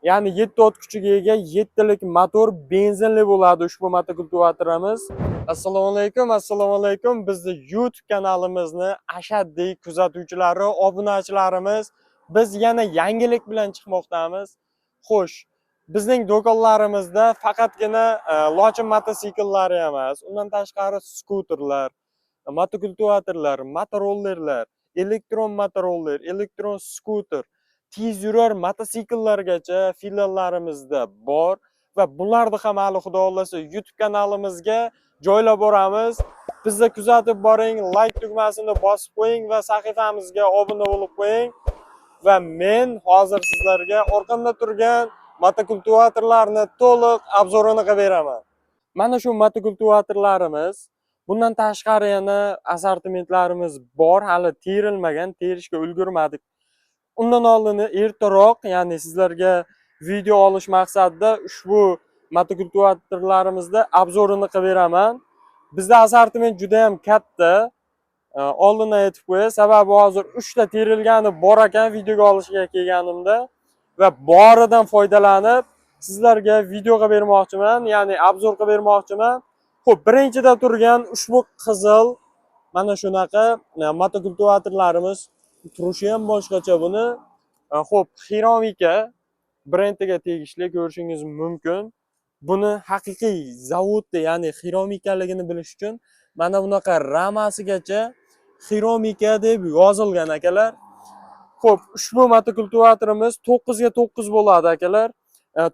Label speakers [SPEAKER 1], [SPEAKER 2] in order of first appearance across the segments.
[SPEAKER 1] Ya'ni 7 ot kuchiga ega 7 lik motor benzinli bo'ladi ushbu motokultivatorimiz. Assalomu alaykum. Bizning YouTube kanalimizni ashaddiy kuzatuvchilari, obunachilarimiz, biz yana yangilik bilan chiqmoqdamiz. Xo'sh, bizning do'konlarimizda faqatgina lochin motosiklari emas, undan tashqari skuterlar, motokultivatorlar, motorollerlar, elektron motoroller, elektron skuter, tez yurar mototsikllargacha filiallarimizda bor va bularni ham alohida xohlasa YouTube kanalimizga joylab boramiz. Bizni kuzatib boring, like tugmasini bosib qo'ying va sahifamizga obuna bo'lib qo'ying. Va men hozir sizlarga orqamda turgan motokultivatorlarni to'liq obzorini qilib beraman. Mana shu motokultivatorlarimiz, bundan tashqari yana assortimentlarimiz bor, hali terilmagan, terishga ulgurmadik. Undan oldin ertaroq, ya'ni sizlarga video olish maqsadida ushbu motokultivatorlarimizda obzorini qilib beraman. Bizda assortiment juda ham katta. Oldindan aytib qo'yay, sababi hozir 3 ta terilgani bor ekan videoga olishga kelganimda va boridan foydalanib sizlarga video qilib bermoqchiman, ya'ni obzor qilib bermoqchiman. Xo'p, birinchida turgan ushbu qizil mana shunaqa motokultivatorlarimiz turishi ham boshqacha buni. Xo'p, Xiromika brendiga tegishli ko'rishingiz mumkin. Buni haqiqiy zavodda, ya'ni Xiromikaligini bilish uchun mana bunaqa ramasigacha Xiromika deb yozilgan akalar. Xo'p, ushbu motokultivatorimiz 9 ga 9 bo'ladi akalar.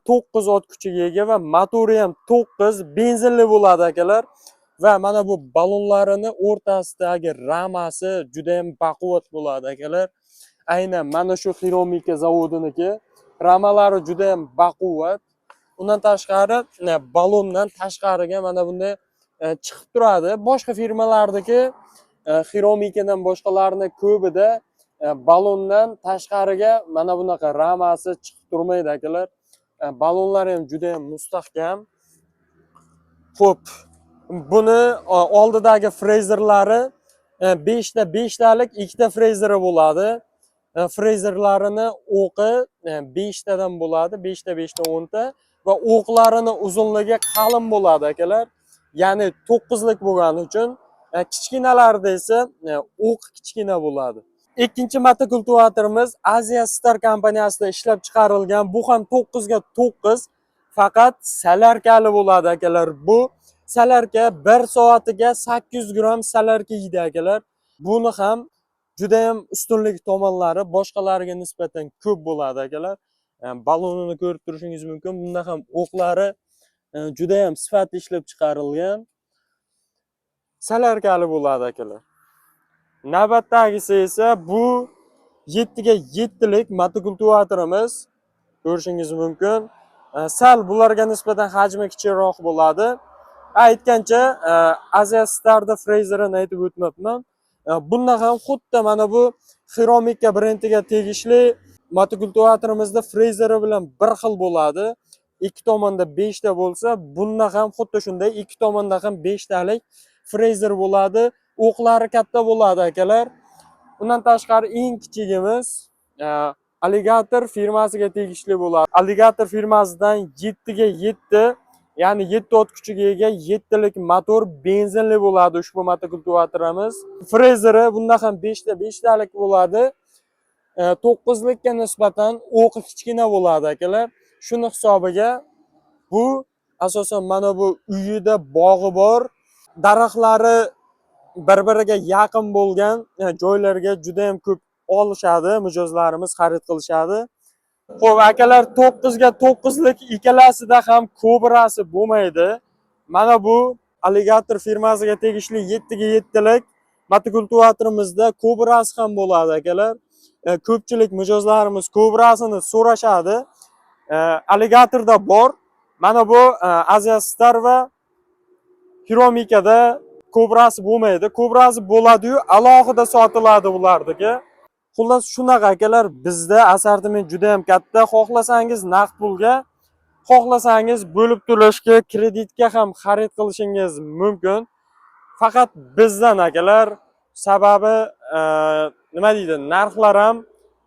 [SPEAKER 1] 9 ot kuchiga ega va motori ham 9 benzinli bo'ladi akalar. Va mana bu balonlarini o'rtasidagi ramasi juda ham baquvvat bo'ladi akalar. Aynan mana shu Xiromika zavodiniki ramalari juda ham baquvvat. Undan tashqari balondan tashqariga mana bunday chiqib turadi. Boshqa firmalardagi Xiromikadan boshqalarning ko'bida balondan tashqariga mana bunaqa ramasi chiqib turmaydi akalar. Balonlar ham juda ham mustahkam. Xo'p, buni oldidagi frezerlari 5 talik 2 ta frezeri bo'ladi. Frezerlarini o'qi 5 tadan bo'ladi, 5 ta 10 ta va o'qlarini uzunligi qalin bo'ladi akalar. Ya'ni 9 lik bo'lgani uchun kichkinalarda esa o'q kichkina bo'ladi. Ikkinchi motokultivatorimiz Asia Star kompaniyasida ishlab chiqarilgan. Bu ham 9 ga 9, faqat salarkali bo'ladi akalar. Bu salarka 1 soatiga 800 gram salarka yeydi akalar. Buni ham juda ham ustunlik tomonlari boshqalariga nisbatan ko'p bo'ladi akalar. Balonini ko'rib turishingiz mumkin. Bunda ham o'qlari juda ham sifatli ishlab chiqarilgan. Salarkali bo'ladi akalar. Navbatdagisi esa bu 7 ga 7 lik motokultivatorimiz. Ko'rishingiz mumkin. Sal bularga nisbatan hajmi kichikroq bo'ladi. Aytgancha Asia Star'da frezerini aytib o'tmabman. Bunda ham xuddi mana bu Xiromika brendiga tegishli motokultivatorimizda frezeri bilan bir xil bo'ladi. Ikki tomonda 5 ta bo'lsa, bunda ham xuddi shunday ikki tomonda ham 5 talik frezer bo'ladi. O'qlari katta bo'ladi akalar. Undan tashqari eng kichigimiz Alligator firmasiga tegishli bo'ladi. Alligator firmasidan 7 ga 7, ya'ni 7 ot kuchiga ega 7 lik motor benzinli bo'ladi ushbu motokultivatorimiz. Frezeri bunda ham 5 talik bo'ladi. 9 likka nisbatan o'qi kichkina bo'ladi akalar. Shuni hisobiga bu asosan mana bu uyida bog'i bor, daraxtlari bir-biriga yaqin bo'lgan joylarga juda ham ko'p olishadi, mijozlarimiz xarid qilishadi. Xo'p, akalar 9 ga 9 lik ikkalasida ham kobrasi bo'lmaydi. Mana bu Alligator firmasiga tegishli 7 ga 7 lik motokultivatorimizda kobrasi ham bo'ladi akalar. Ko'pchilik mijozlarimiz kobrasini so'rashadi. Alligatorda bor. Mana bu Asia Star va Xiromikada kobrasi bo'lmaydi. Kobrasi bo'ladi-yu, alohida sotiladi bulardagi. Xullas shunaqa akalar, bizda assortiment juda ham katta. Xohlasangiz naqd pulga, xohlasangiz bo'lib to'lashga, kreditga ham xarid qilishingiz mumkin. Faqat bizdan akalar, sababi nima deydi, narxlar ham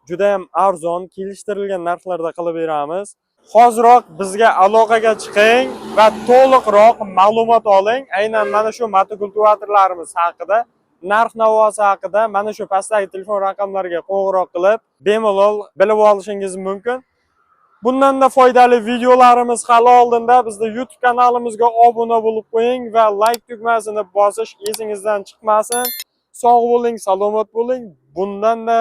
[SPEAKER 1] juda ham arzon, kelishtirilgan narxlarda qilib beramiz. hoziroq bizga aloqaga chiqing va to'liqroq ma'lumot oling. Aynan mana shu motokultivatorlarimiz haqida, narx-navosi haqida mana shu pastdagi telefon raqamlariga qo'ng'iroq qilib, bemalol bilib olishingiz mumkin. Bundan-da foydali videolarimiz hali oldinda. Bizning YouTube kanalimizga obuna bo'lib qo'ying va like tugmasini bosish esingizdan chiqmasin. Sog' bo'ling, salomat bo'ling. Bundan-da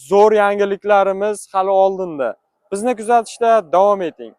[SPEAKER 1] zo'r yangiliklarimiz hali oldinda. Bizni kuzatishda davom eting.